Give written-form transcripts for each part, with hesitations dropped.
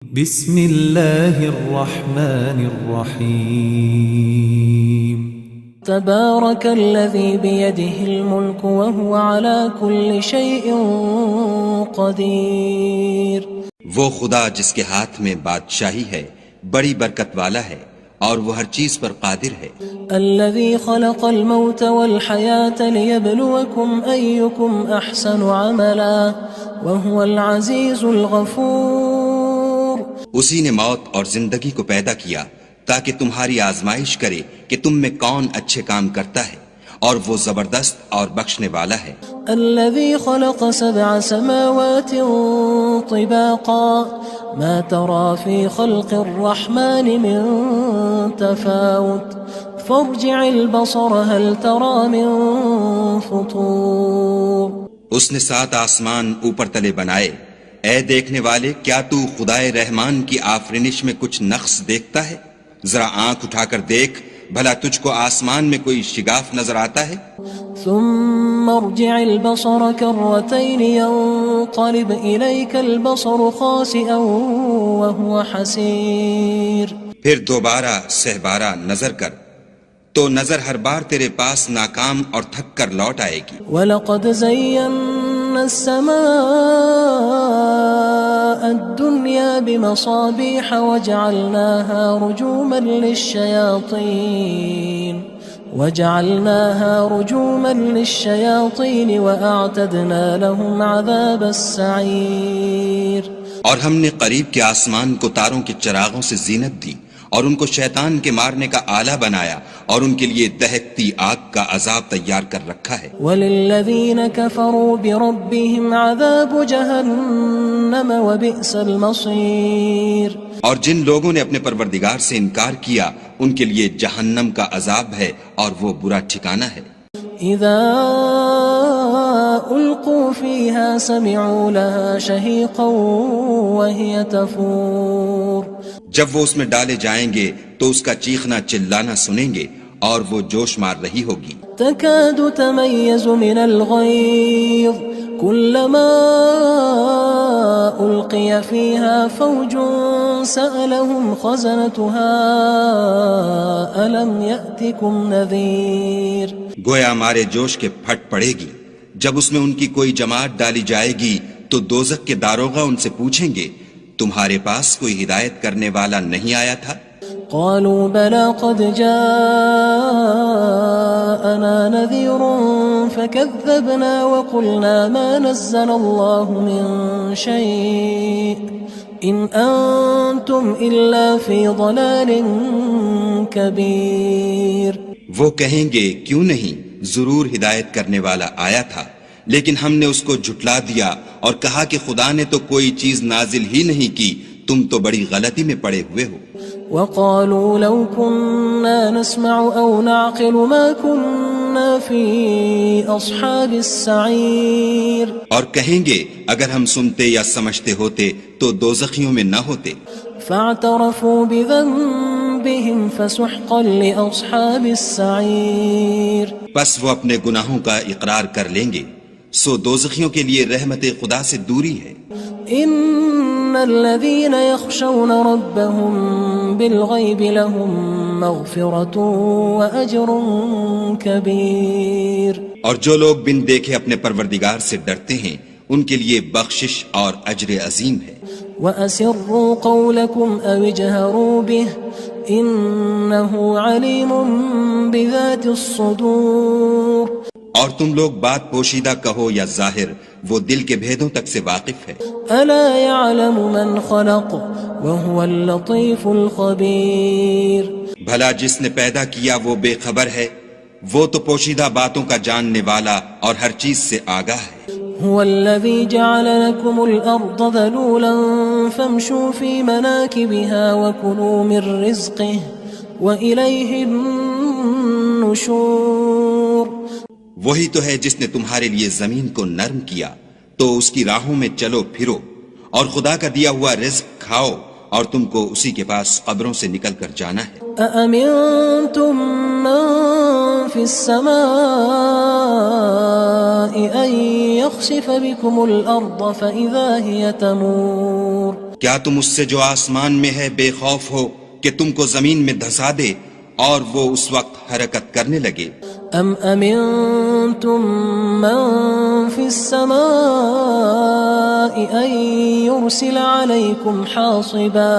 بسم الله الرحمن الرحيم تبارك الذي بيده الملك وهو على كل شيء قدير. وہ خدا جس کے ہاتھ میں بادشاہی ہے بڑی برکت والا ہے اور وہ ہر چیز پر قادر ہے. الذي خلق الموت والحياة ليبلوكم أيكم أحسن عملا وهو العزيز الغفور. اسی نے موت اور زندگی کو پیدا کیا تاکہ تمہاری آزمائش کرے کہ تم میں کون اچھے کام کرتا ہے اور وہ زبردست اور بخشنے والا ہے. الذي خلق 7 سماوات طباقا ما ترى في خلق الرحمن من تفاوت فارجع البصر هل ترى من فطور. اس نے 7 آسمان اوپر تلے بنائے. اے دیکھنے والے، کیا تو خدائے رحمان کی آفرینش میں کچھ نقص دیکھتا ہے؟ ذرا آنکھ اٹھا کر دیکھ، بھلا تجھ کو آسمان میں کوئی شگاف نظر آتا ہے؟ ثم ارجع البصر كرتين ينقلب إليك البصر خاسئا وهو حسير. پھر دوبارہ سہبارہ نظر کر تو نظر ہر بار تیرے پاس ناکام اور تھک کر لوٹ آئے گی. وَلَقَدْ زَيَّنَّا السَّمَاءَ الدُّنْيَا بِمَصَابِيحَ وَجَعَلْنَاهَا رُجُومًا لِلشَّيَاطِينِ وَأَعْتَدْنَا لَهُمْ عَذَابَ السَّعِيرِ. اور ہم نے قریب کے آسمان کو تاروں کے چراغوں سے زینت دی اور ان کو شیطان کے مارنے کا آلہ بنایا اور ان کے لیے دہکتی آگ کا عذاب تیار کر رکھا ہے. وَلِلَّذِينَ كَفَرُوا بِرَبِّهِمْ عَذَابُ جَهَنَّمَ وَبِئْسَ الْمَصِيرُ. اور جن لوگوں نے اپنے پروردگار سے انکار کیا ان کے لیے جہنم کا عذاب ہے اور وہ برا ٹھکانہ ہے. اذا القوا فيها سمعوا لها شهيقا وهي تفور. جب وہ اس میں ڈالے جائیں گے تو اس کا چیخنا چلانا سنیں گے اور وہ جوش مار رہی ہوگی. تكاد تميز من الغيظ كلما ألقي فيها فوج سألهم خزنتها ألم يأتكم نذير. گویا مارے جوش کے پھٹ پڑے گی. جب اس میں ان کی کوئی جماعت ڈالی جائے گی تو دوزخ کے داروغہ ان سے پوچھیں گے تمہارے پاس کوئی ہدایت کرنے والا نہیں آیا تھا؟ قالوا بلى قد جاءنا نذير فكذبنا وقلنا ما نزل الله من شيء إن أنتم إلا في ضلال كبير. وہ کہیں گے کیوں نہیں، ضرور ہدایت کرنے والا آیا تھا، لیکن ہم نے اس کو جھٹلا دیا اور کہا کہ خدا نے تو کوئی چیز نازل ہی نہیں کی، تم تو بڑی غلطی میں پڑے ہوئے ہو. وقالوا لو كنا نسمع أو نعقل ما كنا في أصحاب السعير. اور کہیں گے اگر ہم سنتے یا سمجھتے ہوتے تو دوزخیوں میں نہ ہوتے. فاعترفوا بذنبهم فسحقا لأصحاب السعير. پس وہ اپنے گناہوں کا اقرار کر لیں گے، سو دوزخیوں کے لیے رحمت خدا سے دوری ہے. ان الذين يخشون ربهم بالغيب لهم مغفرة وأجر كبير. اور جو لوگ بن دیکھے اپنے پروردگار سے ڈرتے ہیں ان کے لیے بخشش اور اجر عظیم ہے. وَأَسِرُّوا قَوْلَكُمْ أَوِ اجْهَرُوا بِهِ إِنَّهُ عَلِيمٌ بِذَاتِ الصُّدُورِ. اور تم لوگ بات پوشیدہ کہو یا ظاہر، وہ دل کے بھیدوں تک سے واقف ہے. أَلَا يَعْلَمُ مَنْ خَلَقَ وَهُوَ اللَّطِيفُ الْخَبِيرُ. بھلا جس نے پیدا کیا وہ بے خبر ہے، وہ تو پوشیدہ باتوں کا جاننے والا اور ہر چیز سے آگاہ ہے. هو الذي جعل لكم الأرض ذلولا فامشوا في مناكبها وكلوا من رزقه وإليه النشور. وہی تو ہے جس نے تمہارے لیے زمین کو نرم کیا تو اس کی راہوں میں چلو پھرو اور خدا کا دیا ہوا رزق کھاؤ اور تم کو اسی کے پاس قبروں سے نکل کر جانا ہے. أأمنتم من في السماء أن يخسف بكم الأرض فإذا هي تمور. کیا تم اس سے جو آسمان میں ہے بے خوف ہو کہ تم کو زمین میں دھسا دے اور وہ اس وقت حرکت کرنے لگے؟ ام امنتم من في السماء ان يرسل عليكم حاصبا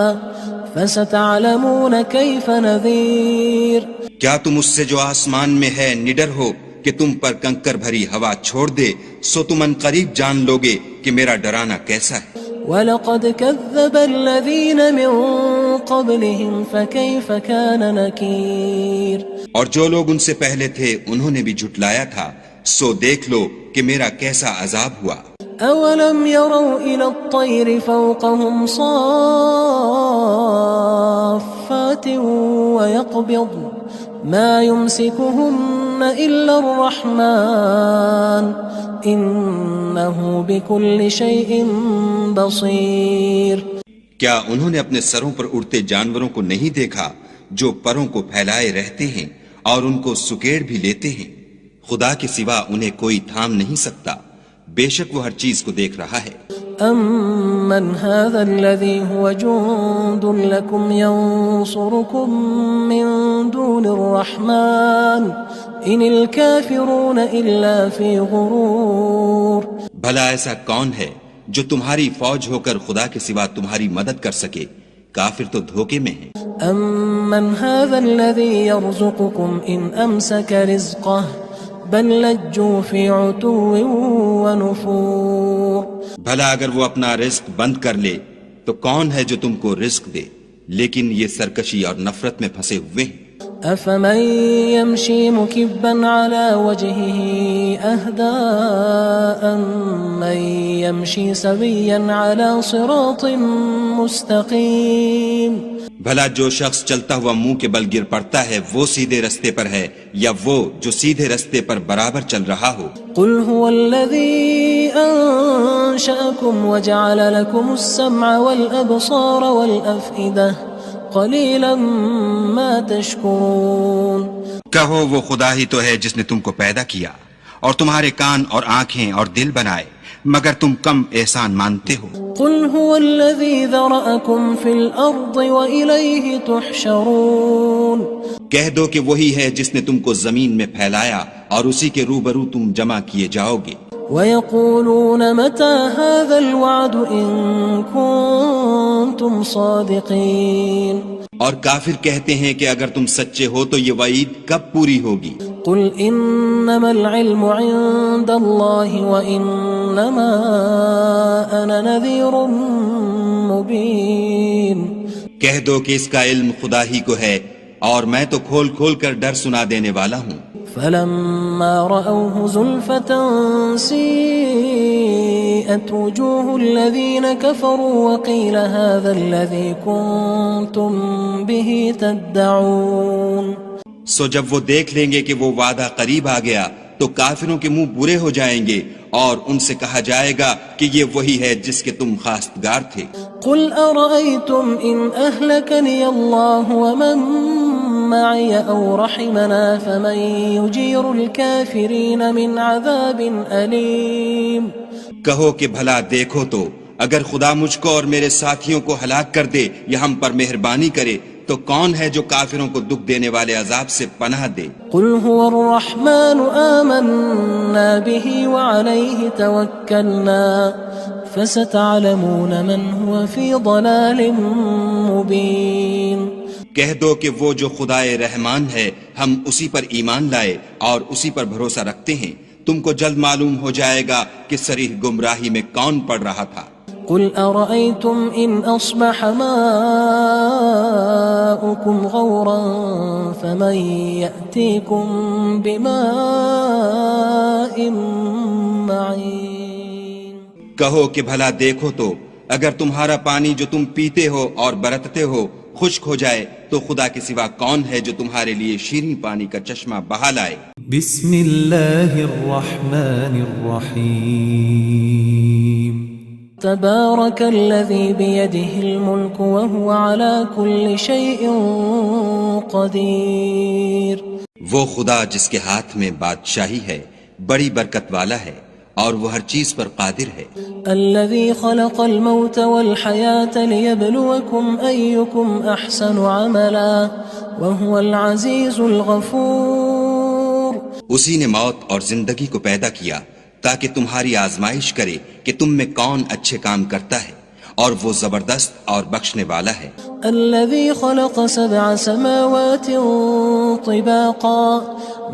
فستعلمون كيف نذير کیا تم اس سے جو آسمان میں ہے نڈر ہو کہ تم پر کنکر بھری ہوا چھوڑ دے، سو تم ان قریب جان لوگے کہ میرا ڈرانا کیسا ہے۔ وَلَقَدْ كَذَّبَ الَّذِينَ مِن قَبْلِهِمْ فَكَيْفَ كَانَ نَكِيرٌ اور جو لوگ ان سے پہلے تھے انہوں نے بھی جھٹلایا تھا، سو دیکھ لو کہ میرا کیسا عذاب ہوا۔ أَوَلَمْ يَرَوْا إِلَى الطَّيْرِ فَوْقَهُمْ صَافَّاتٍ وَيَقْبِضْنَ مَا يُمْسِكُهُنَّ إِلَّا الرَّحْمَنُ إِنَّهُ بِكُلِّ شَيْءٍ بَصِيرٌ کیا انہوں نے اپنے سروں پر اڑتے جانوروں کو نہیں دیکھا جو پروں کو پھیلائے رہتے ہیں اور ان کو سکیڑ بھی لیتے ہیں؟ خدا کے سوا انہیں کوئی تھام نہیں سکتا، بے شک وہ ہر چیز کو دیکھ رہا ہے۔ أَمَّنْ هَذَا الَّذِي هُوَ جُندٌ لَكُمْ يَنصُرُكُم مِّن دُونِ الرَّحْمَنِ إِنِ الْكَافِرُونَ إِلَّا فِي غُرُورٍ بھلا ایسا کون ہے جو تمہاری فوج ہو کر خدا کے سوا تمہاری مدد کر سکے؟ کافر تو دھوکے میں ہیں۔ أَمَّنْ هَذَا الَّذِي يَرْزُقُكُمْ إِنْ أَمْسَكَ رِزْقَهُ بَلْ لَجُّوا فِي عُتُوٍّ وَنُفُورٍ بھلا اگر وہ اپنا رزق بند کر لے تو کون ہے جو تم کو رزق دے؟ لیکن یہ سرکشی اور نفرت میں پھنسے ہوئے ہیں۔ أَفَمَن يَمْشِي مُكِبًّا عَلَى وَجْهِهِ أَهْدَىٰ أَمَّن يَمْشِي سَوِيًّا عَلَى صِرَاطٍ مُّسْتَقِيمٍ بھلا جو شخص چلتا ہوا منہ کے بل گر پڑتا ہے وہ سیدھے رستے پر ہے یا وہ جو سیدھے رستے پر برابر چل رہا ہو؟ قُلْ هُوَ الَّذِي أَنشَأَكُمْ وَجَعَلَ لَكُمُ السَّمْعَ وَالْأَبْصَارَ وَالْأَفْئِدَةَ قَلِيلًا مَا تَشْكُرُونَ کہو وہ خدا ہی تو ہے جس نے تم کو پیدا کیا اور تمہارے کان اور آنکھیں اور دل بنائے، مگر تم کم احسان مانتے ہو۔ قُلْ هُوَ الَّذِي ذَرَأَكُمْ فِي الْأَرْضِ وَإِلَيْهِ تُحْشَرُونَ کہہ دو کہ وہی ہے جس نے تم کو زمین میں پھیلایا اور اسی کے روبرو تم جمع کیے جاؤ گے۔ وَيَقُولُونَ مَتَى هَذَا الْوَعْدُ إِن كُنتُمْ صَادِقِينَ اور کافر کہتے ہیں کہ اگر تم سچے ہو تو یہ وعید کب پوری ہوگی؟ قُلْ إِنَّمَا الْعِلْمُ عِندَ اللَّهِ وَإِنَّمَا أَنَا نَذِيرٌ مُّبِينٌ کہہ دو کہ اس کا علم خدا ہی کو ہے اور میں تو کھول کھول کر ڈر سنا دینے والا ہوں۔ فَلَمَّا رَأَوْهُ زُلْفَةً سِيئَتْ وُجُوهُ الَّذِينَ كَفَرُوا وَقِيلَ هَذَا الَّذِي كُنتُم بِهِ تَدَّعُونَ سو جب وہ دیکھ لیں گے کہ وہ وعدہ قریب آ گیا تو کافروں کے منہ برے ہو جائیں گے اور ان سے کہا جائے گا کہ یہ وہی ہے جس کے تم خواستگار تھے۔ قُلْ أَرَأَيْتُمْ إِنْ أَهْلَكَنِيَ اللَّهُ وَمَن مَّعِيَ أَوْ رَحِمَنَا فَمَن يُجِيرُ الْكَافِرِينَ مِنْ عَذَابٍ أَلِيمٍ کہو کہ بھلا دیکھو تو اگر خدا مجھ کو اور میرے ساتھیوں کو ہلاک کر دے یا ہم پر مہربانی کرے تو کون ہے جو کافروں کو دکھ دینے والے عذاب سے پناہ دے؟ قُلْ هُوَ الرَّحْمَنُ آمَنَّا بِهِ وَعَلَيْهِ تَوَكَّلْنَا فَسَتَعْلَمُونَ مَنْ هُوَ فِي ضَلَالٍ مُّبِينٍ کہہ دو کہ وہ جو خدائے رحمان ہے ہم اسی پر ایمان لائے اور اسی پر بھروسہ رکھتے ہیں، تم کو جلد معلوم ہو جائے گا کہ صریح گمراہی میں کون پڑ رہا تھا۔ قُلْ أَرَأَيْتُمْ إِنْ أَصْبَحَ مَاؤُكُمْ غَوْرًا فَمَن يَأْتِيكُم بِمَاءٍ مَّعِينٍ کہو کہ بھلا دیکھو تو اگر تمہارا پانی جو تم پیتے ہو اور برتتے ہو خشک ہو جائے تو خدا کے سوا کون ہے جو تمہارے لیے شیریں پانی کا چشمہ بہا لائے؟ بسم اللہ الرحمن الرحیم تبارك الذي بيده الملك وهو على كل شيء قدير وہ خدا جس کے ہاتھ میں بادشاہی ہے بڑی برکت والا ہے اور وہ ہر چیز پر قادر ہے. الذي خلق الموت والحياة ليبلوكم أيكم أحسن عملا وهو العزيز الغفور. اسی نے موت اور زندگی کو پیدا کیا تاکہ تمہاری آزمائش کرے کہ تم میں کون اچھے کام کرتا ہے، اور وہ زبردست اور بخشنے والا ہے. الذي خلق 7 سماوات طباقا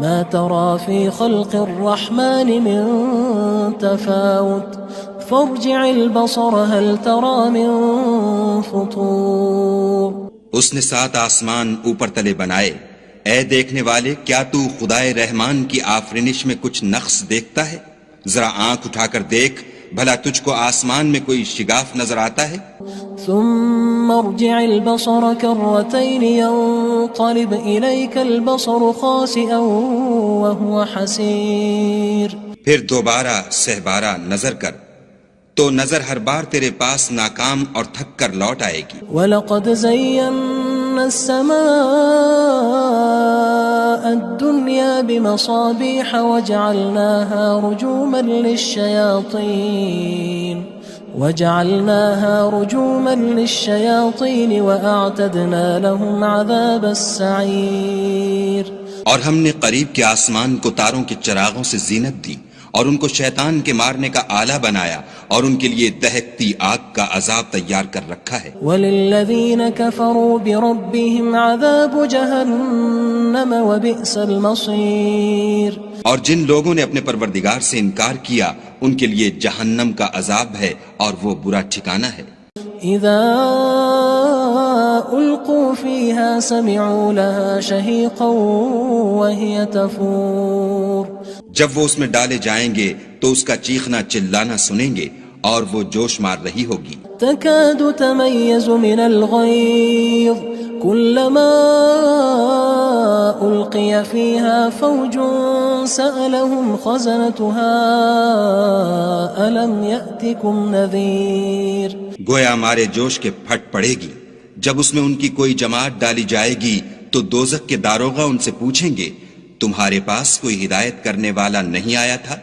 ما ترى في خلق الرحمن من تفاوت فارجع البصر هل ترى من فطور. اس نے 7 آسمان اوپر تلے بنائے. اے دیکھنے والے، کیا تو خدائے رحمان کی آفرینش میں کچھ نقص دیکھتا ہے؟ ذرا آنکھ اٹھا کر دیکھ، بھلا تجھ کو آسمان میں کوئی شگاف نظر آتا ہے؟ ثم ارجع البصر كرتين ينقلب إليك البصر خاسئا وهو حسير. پھر دوبارہ سہبارہ نظر کر تو نظر ہر بار تیرے پاس ناکام اور تھک کر لوٹ آئے گی. وَلَقَدْ زَيَّنَّا السَّمَاءَ الدُّنْيَا بِمَصَابِيحَ وَجَعَلْنَاهَا رُجُومًا لِلشَّيَاطِينِ وَأَعْتَدْنَا لَهُمْ عَذَابَ السَّعِيرِ. اور ہم نے قریب کے آسمان کو تاروں کے چراغوں سے زینت دی اور ان کو شیطان کے مارنے کا آلہ بنایا اور ان کے لیے دہکتی آگ کا عذاب تیار کر رکھا ہے. وَلِلَّذِينَ كَفَرُوا بِرَبِّهِمْ عَذَابُ جَهَنَّمَ وَبِئْسَ الْمَصِيرُ. اور جن لوگوں نے اپنے پروردگار سے انکار کیا ان کے لیے جہنم کا عذاب ہے اور وہ برا ٹھکانہ ہے. اذا القوا فيها سمعوا لها شهيقا وهي تفور. جب وہ اس میں ڈالے جائیں گے تو اس کا چیخنا چلانا سنیں گے اور وہ جوش مار رہی ہوگی. تكاد تميز من الغيظ كلما ألقي فيها فوج سألهم خزنتها ألم يأتكم نذير. گویا ہمارے جوش کے پھٹ پڑے گی. جب اس میں ان کی کوئی جماعت ڈالی جائے گی تو دوزخ کے داروغہ ان سے پوچھیں گے تمہارے پاس کوئی ہدایت کرنے والا نہیں آیا تھا؟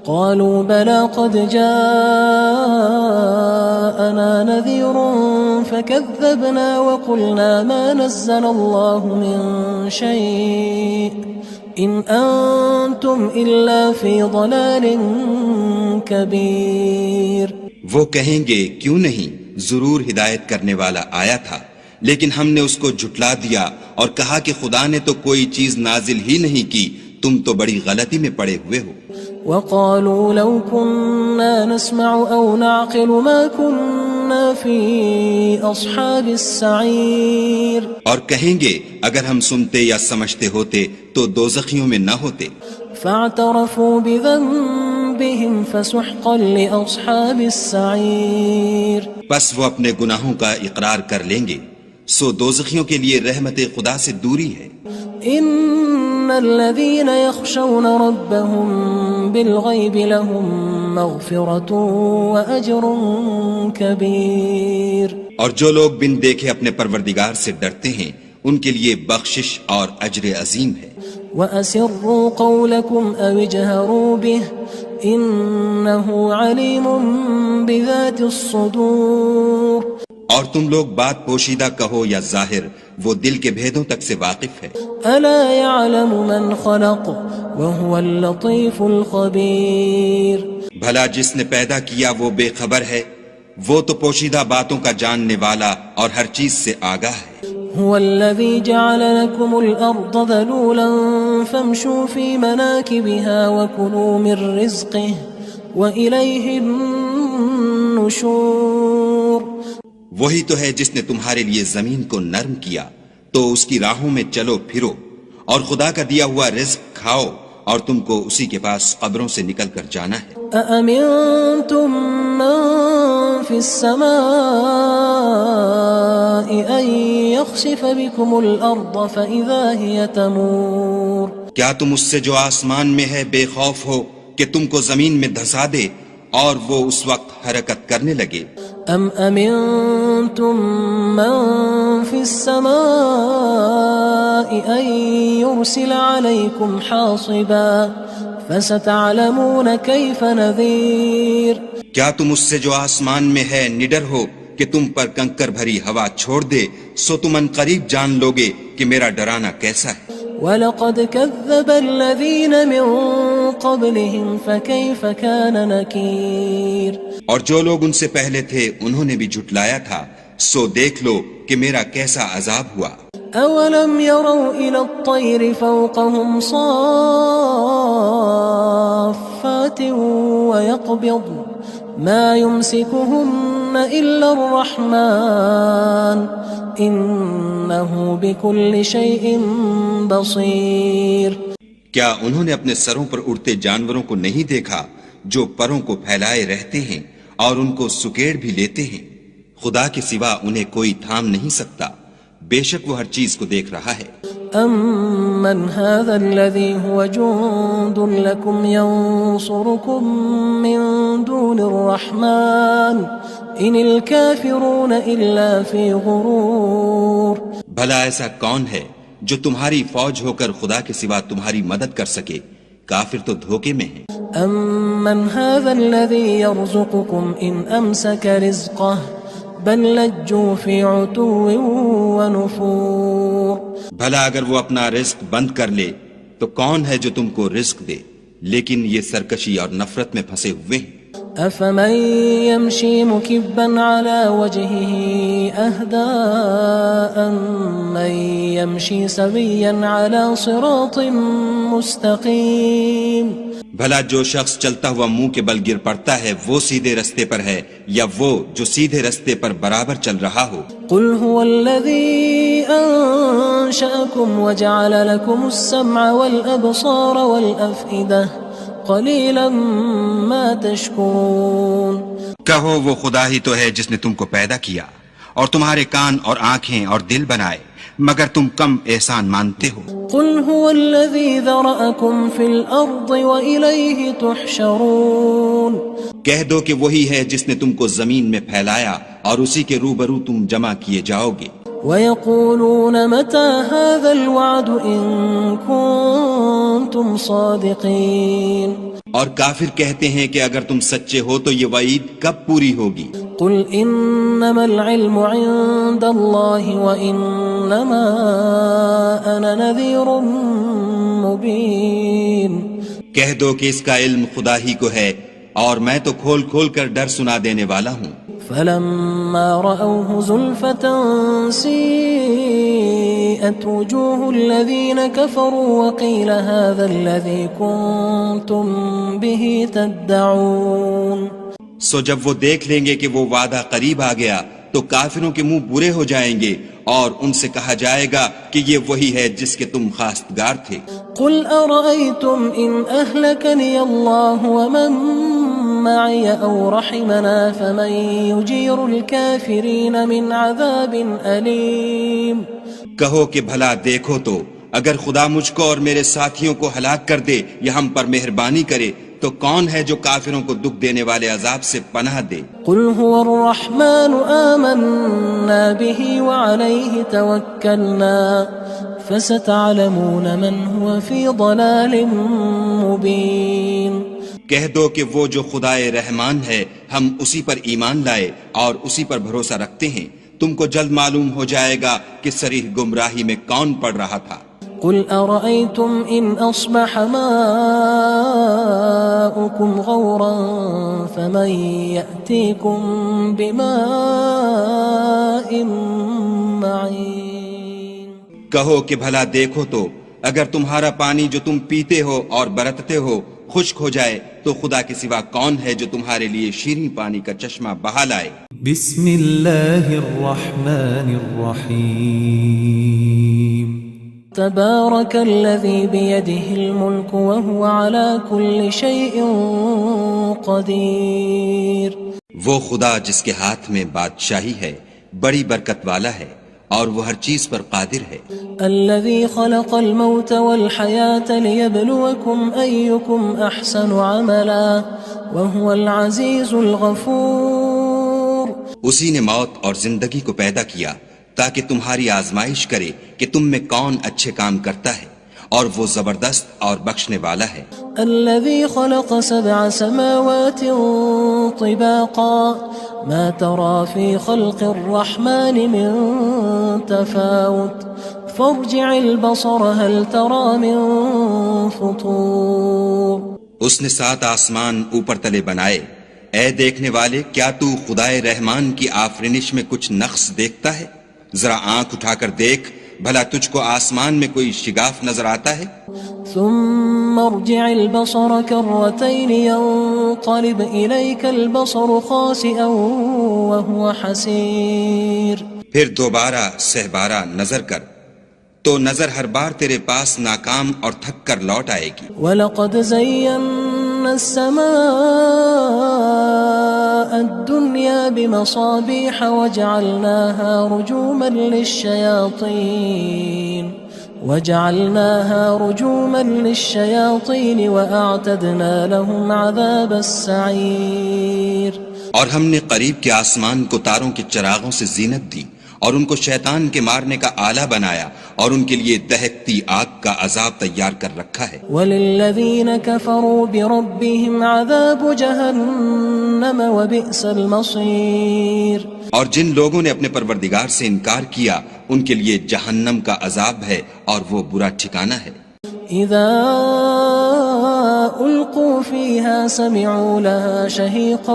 قالوا بلى قد جاءنا نذير فكذبنا وقلنا ما نزل الله من شيء إن أنتم إلا في ضلال كبير. وہ کہیں گے کیوں نہیں، ضرور ہدایت کرنے والا آیا تھا، لیکن ہم نے اس کو جھٹلا دیا اور کہا کہ خدا نے تو کوئی چیز نازل ہی نہیں کی، تم تو بڑی غلطی میں پڑے ہوئے ہو. وقالوا لو كنا نسمع أو نعقل ما كنا في أصحاب السعير. اور کہیں گے اگر ہم سنتے یا سمجھتے ہوتے تو دوزخیوں میں نہ ہوتے. فاعترفوا بذنبهم فسحقا لأصحاب السعير. بس وہ اپنے گناہوں کا اقرار کر لیں گے، سو دوزخیوں کے لیے رحمت خدا سے دوری ہے. ان الذين يخشون ربهم بالغيب لهم مغفرة واجر كبير. اور جو لوگ بن دیکھے اپنے پروردگار سے ڈرتے ہیں ان کے لیے بخشش اور اجر عظیم ہے. واسروا قولكم او اجهروا به انه عليم بذات الصدور. اور تم لوگ بات پوشیدہ کہو یا ظاہر، وہ دل کے بھیدوں تک سے واقف ہے. الا يعلم من خلق وهو اللطيف الخبير. بھلا جس نے پیدا کیا وہ بے خبر ہے، وہ تو پوشیدہ باتوں کا جاننے والا اور ہر چیز سے آگاہ ہے. هو الذي جعل لكم الأرض ذلولا فامشوا في مناكبها وكلوا من رزقه وإليه النشور. وہی تو ہے جس نے تمہارے لیے زمین کو نرم کیا تو اس کی راہوں میں چلو پھرو اور خدا کا دیا ہوا رزق کھاؤ اور تم کو اسی کے پاس قبروں سے نکل کر جانا ہے. أأمنتم من في السماء أن يخسف بكم الأرض فإذا هي تمور. کیا تم اس سے جو آسمان میں ہے بے خوف ہو کہ تم کو زمین میں دھسا دے اور وہ اس وقت حرکت کرنے لگے؟ ام امنتم من في السماء ان يرسل عليكم حاصبا فستعلمون كيف نذير کیا تم اس سے جو آسمان میں ہے نڈر ہو کہ تم پر کنکر بھری ہوا چھوڑ دے، سو تم ان قریب جان لوگے کہ میرا ڈرانا کیسا ہے۔ وَلَقَدْ كَذَّبَ الَّذِينَ مِن قَبْلِهِمْ فَكَيْفَ كَانَ نَكِيرٌ اور جو لوگ ان سے پہلے تھے انہوں نے بھی جھٹلایا تھا، سو دیکھ لو کہ میرا کیسا عذاب ہوا۔ أَوَلَمْ يَرَوْا إِلَى الطَّيْرِ فَوْقَهُمْ صَافَّاتٍ وَيَقْبِضْنَ مَا يُمْسِكُهُنَّ إِلَّا الرَّحْمَنُ إِنَّهُ بِكُلِّ شَيْءٍ بَصِيرٌ کیا انہوں نے اپنے سروں پر اڑتے جانوروں کو نہیں دیکھا جو پروں کو پھیلائے رہتے ہیں اور ان کو سکیڑ بھی لیتے ہیں؟ خدا کے سوا انہیں کوئی تھام نہیں سکتا، بے شک وہ ہر چیز کو دیکھ رہا ہے۔ أَمَّنْ هَذَا الَّذِي هُوَ جُندٌ لَكُمْ يَنصُرُكُم مِّن دُونِ الرَّحْمَنِ إِنِ الْكَافِرُونَ إِلَّا فِي غُرُورٍ بھلا ایسا کون ہے جو تمہاری فوج ہو کر خدا کے سوا تمہاری مدد کر سکے؟ کافر تو دھوکے میں ہیں۔ أَمَّنْ هَذَا الَّذِي يَرْزُقُكُمْ إِنْ أَمْسَكَ رِزْقَهُ بَل لَجُّوا فِي عُتُوٍّ وَنُفُورٍ بھلا اگر وہ اپنا رزق بند کر لے تو کون ہے جو تم کو رزق دے؟ لیکن یہ سرکشی اور نفرت میں پھنسے ہوئے ہیں۔ أَفَمَن يَمْشِي مُكِبًّا عَلَى وَجْهِهِ أَهْدَىٰ أَمَّن يَمْشِي سَوِيًّا عَلَى صِرَاطٍ مُّسْتَقِيمٍ بھلا جو شخص چلتا ہوا منہ کے بل گر پڑتا ہے وہ سیدھے رستے پر ہے یا وہ جو سیدھے رستے پر برابر چل رہا ہو؟ قُلْ هُوَ الَّذِي أَنشَأَكُمْ وَجَعَلَ لَكُمُ السَّمْعَ وَالْأَبْصَارَ وَالْأَفْئِدَةَ قَلِيلًا مَا تَشْكُرُونَ کہو وہ خدا ہی تو ہے جس نے تم کو پیدا کیا اور تمہارے کان اور آنکھیں اور دل بنائے، مگر تم کم احسان مانتے ہو۔ قُلْ هُوَ الَّذِي ذَرَأَكُمْ فِي الْأَرْضِ وَإِلَيْهِ تُحْشَرُونَ کہہ دو کہ وہی ہے جس نے تم کو زمین میں پھیلایا اور اسی کے روبرو تم جمع کیے جاؤ گے۔ وَيَقُولُونَ مَتَى هَذَا الْوَعْدُ إِن كُنتُمْ صَادِقِينَ اور کافر کہتے ہیں کہ اگر تم سچے ہو تو یہ وعید کب پوری ہوگی؟ قُلْ إِنَّمَا الْعِلْمُ عِندَ اللَّهِ وَإِنَّمَا أَنَا نَذِيرٌ مُّبِينٌ کہہ دو کہ اس کا علم خدا ہی کو ہے اور میں تو کھول کھول کر ڈر سنا دینے والا ہوں۔ فَلَمَّا رَأَوْهُ زُلْفَةً سِيئَتْ وُجُوهُ الَّذِينَ كَفَرُوا وَقِيلَ هَذَا الَّذِي كُنتُم بِهِ تَدَّعُونَ سو جب وہ دیکھ لیں گے کہ وہ وعدہ قریب آ گیا تو کافروں کے منہ برے ہو جائیں گے اور ان سے کہا جائے گا کہ یہ وہی ہے جس کے تم خواستگار تھے۔ قُلْ أَرَأَيْتُمْ إِنْ أَهْلَكَنِيَ اللَّهُ وَمَن مَّعِيَ أَوْ رَحِمَنَا فَمَن يُجِيرُ الْكَافِرِينَ مِنْ عَذَابٍ أَلِيمٍ کہو کہ بھلا دیکھو تو اگر خدا مجھ کو اور میرے ساتھیوں کو ہلاک کر دے یا ہم پر مہربانی کرے تو کون ہے جو کافروں کو دکھ دینے والے عذاب سے پناہ دے؟ قُلْ هُوَ الرَّحْمَنُ آمَنَّا بِهِ وَعَلَيْهِ تَوَكَّلْنَا فَسَتَعْلَمُونَ مَنْ هُوَ فِي ضَلَالٍ مُّبِينٍ کہہ دو کہ وہ جو خدائے رحمان ہے ہم اسی پر ایمان لائے اور اسی پر بھروسہ رکھتے ہیں، تم کو جلد معلوم ہو جائے گا کہ صریح گمراہی میں کون پڑ رہا تھا۔ قُلْ أَرَأَيْتُمْ إِنْ أَصْبَحَ مَاؤُكُمْ غَوْرًا فَمَن يَأْتِيكُم بِمَاءٍ مَّعِينٍ کہو کہ بھلا دیکھو تو اگر تمہارا پانی جو تم پیتے ہو اور برتتے ہو خشک ہو جائے تو خدا کے سوا کون ہے جو تمہارے لیے شیریں پانی کا چشمہ بہا لائے؟ بسم اللہ الرحمن الرحیم تبارك الذي بيده الملك وهو على كل شيء قدير وہ خدا جس کے ہاتھ میں بادشاہی ہے بڑی برکت والا ہے اور وہ ہر چیز پر قادر ہے۔ الذي خلق الموت والحياة ليبلوكم أيكم أحسن عملا وهو العزيز الغفور اسی نے موت اور زندگی کو پیدا کیا تاکہ تمہاری آزمائش کرے کہ تم میں کون اچھے کام کرتا ہے، اور وہ زبردست اور بخشنے والا ہے۔ الذي خلق 7 سماوات طباقا ما ترى في خلق الرحمن من تفاوت فارجع البصر هل ترى من فطور۔ اس نے 7 آسمان اوپر تلے بنائے، اے دیکھنے والے کیا تو خدائے رحمان کی آفرینش میں کچھ نقص دیکھتا ہے؟ ذرا آنکھ اٹھا کر دیکھ، بھلا تجھ کو آسمان میں کوئی شگاف نظر آتا ہے؟ ثم ارجع البصر كرتين ينقلب إليك البصر خاسئا وهو حسير۔ پھر دوبارہ سہبارہ نظر کر تو نظر ہر بار تیرے پاس ناکام اور تھک کر لوٹ آئے گی۔ وَلَقَدْ زَيَّنَّا السَّمَاءَ الدُّنْيَا بِمَصَابِيحَ وَجَعَلْنَاهَا رُجُومًا لِلشَّيَاطِينِ وَأَعْتَدْنَا لَهُمْ عَذَابَ السَّعِيرِ۔ اور ہم نے قریب کے آسمان کو تاروں کے چراغوں سے زینت دی اور ان کو شیطان کے مارنے کا آلہ بنایا اور ان کے لیے دہکتی آگ کا عذاب تیار کر رکھا ہے۔ وَلِلَّذِينَ كَفَرُوا بِرَبِّهِمْ عَذَابُ جَهَنَّمَ وَبِئْسَ الْمَصِيرُ۔ اور جن لوگوں نے اپنے پروردگار سے انکار کیا ان کے لیے جہنم کا عذاب ہے اور وہ برا ٹھکانہ ہے۔ اذا القوا فيها سمعوا لها شهيقا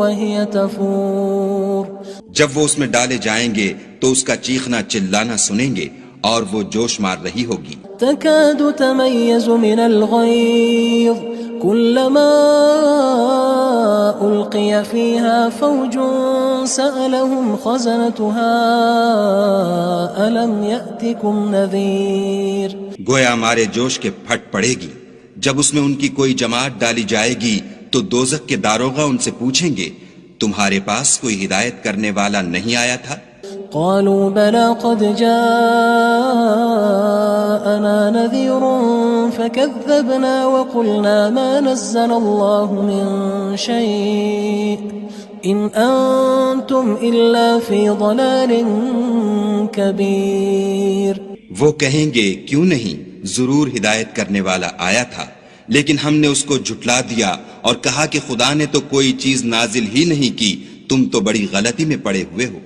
وهي تفور۔ جب وہ اس میں ڈالے جائیں گے تو اس کا چیخنا چلانا سنیں گے اور وہ جوش مار رہی ہوگی۔ تكاد تميز من الغيظ كلما ألقي فيها فوج سألهم خزنتها ألم يأتكم نذير۔ گویا ہمارے جوش کے پھٹ پڑے گی جب اس میں ان کی کوئی جماعت ڈالی جائے گی تو دوزخ کے داروغہ ان سے پوچھیں گے تمہارے پاس کوئی ہدایت کرنے والا نہیں آیا تھا؟ قالوا بلى قد جاءنا نذير فكذبنا وقلنا ما نزل الله من شيء إن أنتم إلا في ضلال كبير۔ وہ کہیں گے کیوں نہیں، ضرور ہدایت کرنے والا آیا تھا، لیکن ہم نے اس کو جھٹلا دیا اور کہا کہ خدا نے تو کوئی چیز نازل ہی نہیں کی، تم تو بڑی غلطی میں پڑے ہوئے ہو۔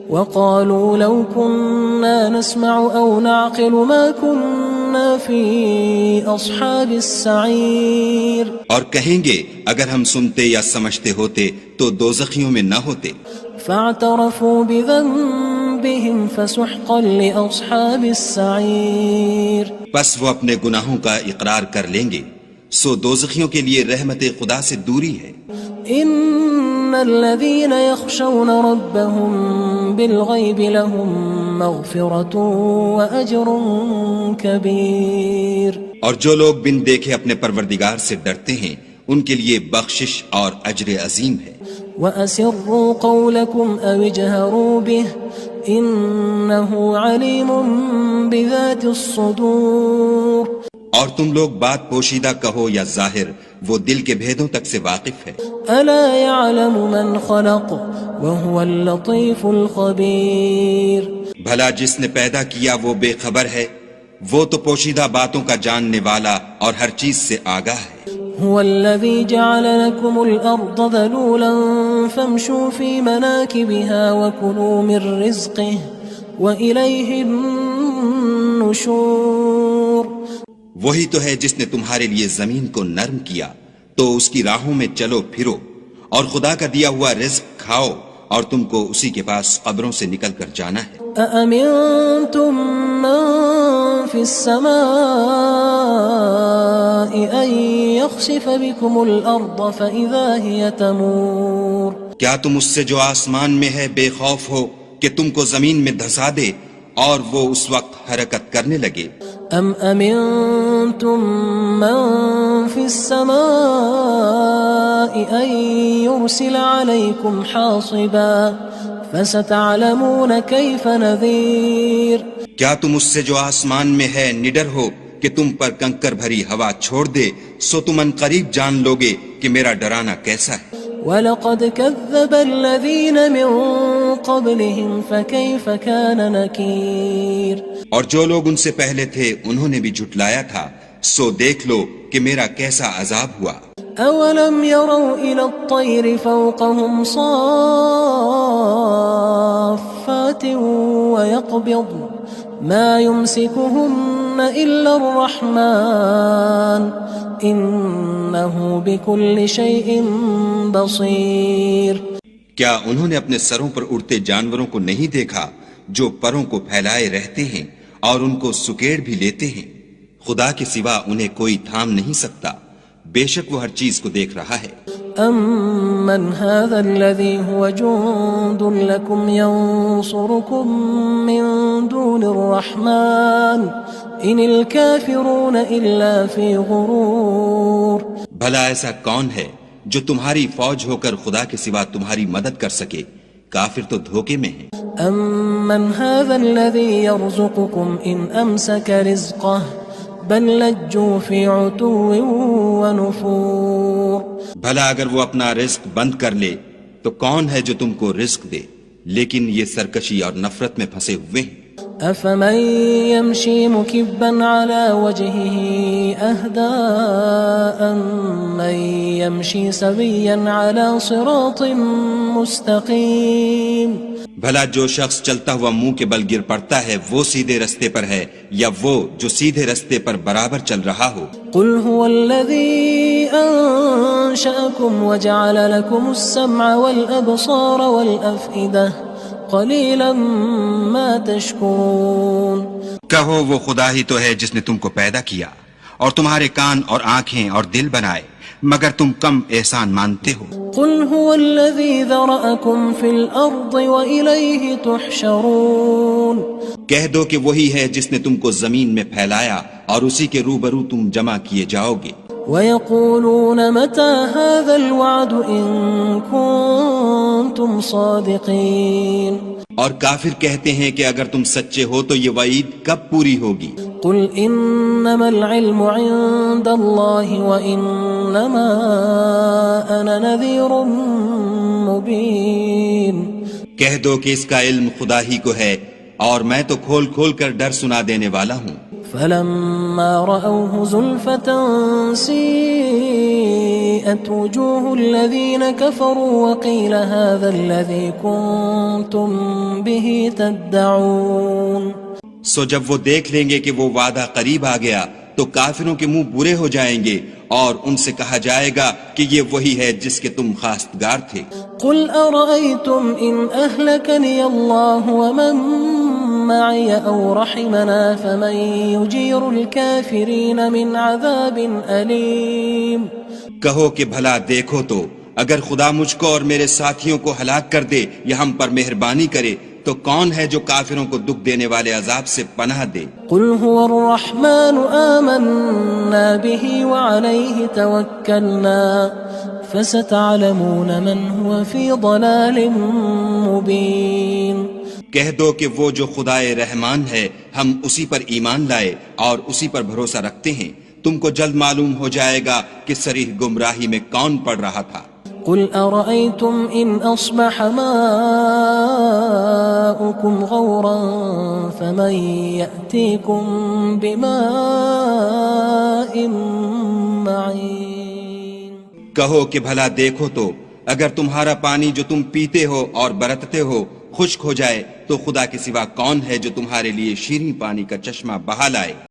وقالوا لو كنا نسمع أو نعقل ما كنا في أصحاب السعير۔ اور کہیں گے اگر ہم سنتے یا سمجھتے ہوتے تو دوزخیوں میں نہ ہوتے۔ فاعترفوا بذنبهم فسحقا لأصحاب السعير۔ پس وہ اپنے گناہوں کا اقرار کر لیں گے، سو دوزخیوں کے لیے رحمت خدا سے دوری ہے۔ ان الذين يخشون ربهم بالغيب لهم مغفرة واجر كبير۔ اور جو لوگ بن دیکھے اپنے پروردگار سے ڈرتے ہیں ان کے لیے بخشش اور اجر عظیم ہے۔ وَأَسِرُّوا قَوْلَكُمْ أَوِ اجْهَرُوا بِهِ إِنَّهُ عَلِيمٌ بِذَاتِ الصُّدُورِ۔ اور تم لوگ بات پوشیدہ کہو یا ظاہر، وہ دل کے بھیدوں تک سے واقف ہے۔ أَلَا يَعْلَمُ مَنْ خَلَقَ وَهُوَ اللَّطِيفُ الْخَبِيرُ۔ بھلا جس نے پیدا کیا وہ بے خبر ہے، وہ تو پوشیدہ باتوں کا جاننے والا اور ہر چیز سے آگاہ ہے۔ هو الذي جعل لكم الأرض ذلولا فامشوا في مناكبها وكلوا من رزقه وإليه النشور۔ وہی تو ہے جس نے تمہارے لیے زمین کو نرم کیا تو اس کی راہوں میں چلو پھرو اور خدا کا دیا ہوا رزق کھاؤ اور تم کو اسی کے پاس قبروں سے نکل کر جانا ہے۔ أأمنتم من في السماء أن يخسف بكم الأرض فإذا هي تمور۔ کیا تم اس سے جو آسمان میں ہے بے خوف ہو کہ تم کو زمین میں دھسا دے اور وہ اس وقت حرکت کرنے لگے؟ ام امنتم من في السماء ان يرسل عليكم حاصبا فستعلمون كيف نذير۔ کیا تم اس سے جو آسمان میں ہے نڈر ہو کہ تم پر کنکر بھری ہوا چھوڑ دے، سو تم ان قریب جان لوگے کہ میرا ڈرانا کیسا ہے۔ وَلَقَدْ كَذَّبَ الَّذِينَ مِن قبلهم فكيف كان نكير اور جو لوگ ان سے پہلے تھے انہوں نے بھی جھٹلایا تھا، سو دیکھ لو کہ میرا کیسا عذاب ہوا۔ أولم يروا إلى الطير فوقهم صافات ويقبض ما يمسكهن إلا الرحمن إنه بكل شيء بصير۔ کیا انہوں نے اپنے سروں پر اڑتے جانوروں کو نہیں دیکھا جو پروں کو پھیلائے رہتے ہیں اور ان کو سکیڑ بھی لیتے ہیں؟ خدا کے سوا انہیں کوئی تھام نہیں سکتا، بے شک وہ ہر چیز کو دیکھ رہا ہے۔ أَمَّنْ هَذَا الَّذِي هُوَ جُندٌ لَكُمْ يَنصُرُكُم مِّن دُونِ الرَّحْمَٰنِ إِنِ الْكَافِرُونَ إِلَّا فِي غُرُورٍ۔ بھلا ایسا کون ہے جو تمہاری فوج ہو کر خدا کے سوا تمہاری مدد کر سکے؟ کافر تو دھوکے میں ہیں۔ أَمَّنْ هَذَا الَّذِي يَرْزُقُكُمْ إِنْ أَمْسَكَ رِزْقَهُ بل لجوا في عتو ونفور۔ بھلا اگر وہ اپنا رزق بند کر لے تو کون ہے جو تم کو رزق دے، لیکن یہ سرکشی اور نفرت میں پھنسے ہوئے ہیں۔ أفمن يمشي مكبا على وجهه أهدى أمن يمشي سويا على صراط مستقيم۔ بھلا جو شخص چلتا ہوا منہ کے بل گر پڑتا ہے وہ سیدھے رستے پر ہے یا وہ جو سیدھے رستے پر برابر چل رہا ہو؟ قل هو الذي أنشأكم وجعل لكم السمع والأبصار والأفئدة قليلا ما تشكرون۔ کہو وہ خدا ہی تو ہے جس نے تم کو پیدا کیا اور تمہارے کان اور آنکھیں اور دل بنائے، مگر تم کم احسان مانتے ہو۔ قل هو الذي ذرأكم في الأرض وإليه تحشرون۔ کہہ دو کہ وہی ہے جس نے تم کو زمین میں پھیلایا اور اسی کے روبرو تم جمع کیے جاؤ گے۔ ويقولون متى هذا الوعد إن كنتم صادقين۔ اور کافر کہتے ہیں کہ اگر تم سچے ہو تو یہ وعید کب پوری ہوگی؟ قل إنما العلم عند الله وإنما أنا نذير مبين۔ کہہ دو کہ اس کا علم خدا ہی کو ہے اور میں تو کھول کھول کر ڈر سنا دینے والا ہوں۔ فلما رأوه زلفة سيئت وجوه الذين كفروا وقيل هذا الذي كنتم به تدعون۔ سو جب وہ دیکھ لیں گے کہ وہ وعدہ قریب آ گیا تو کافروں کے منہ برے ہو جائیں گے اور ان سے کہا جائے گا کہ یہ وہی ہے جس کے تم خواستگار تھے۔ قل أرأيتم إن أهلكني الله ومن معي أو رحمنا فمن يجير الكافرين من عذاب أليم۔ کہو کہ بھلا دیکھو تو اگر خدا مجھ کو اور میرے ساتھیوں کو ہلاک کر دے یا ہم پر مہربانی کرے تو کون ہے جو کافروں کو دکھ دینے والے عذاب سے پناہ دے؟ قل هو الرحمن آمنا به وعليه توكلنا فستعلمون من هو في ضلال مبين۔ کہہ دو کہ وہ جو خدائے رحمان ہے ہم اسی پر ایمان لائے اور اسی پر بھروسہ رکھتے ہیں، تم کو جلد معلوم ہو جائے گا کہ صریح گمراہی میں کون پڑ رہا تھا۔ قل أرأيتم إن أصبح ماؤكم غورا فمن يأتيكم بماء معين۔ کہو کہ بھلا دیکھو تو اگر تمہارا پانی جو تم پیتے ہو اور برتتے ہو خشک ہو جائے تو خدا کے سوا کون ہے جو تمہارے لیے شیریں پانی کا چشمہ بہا لائے؟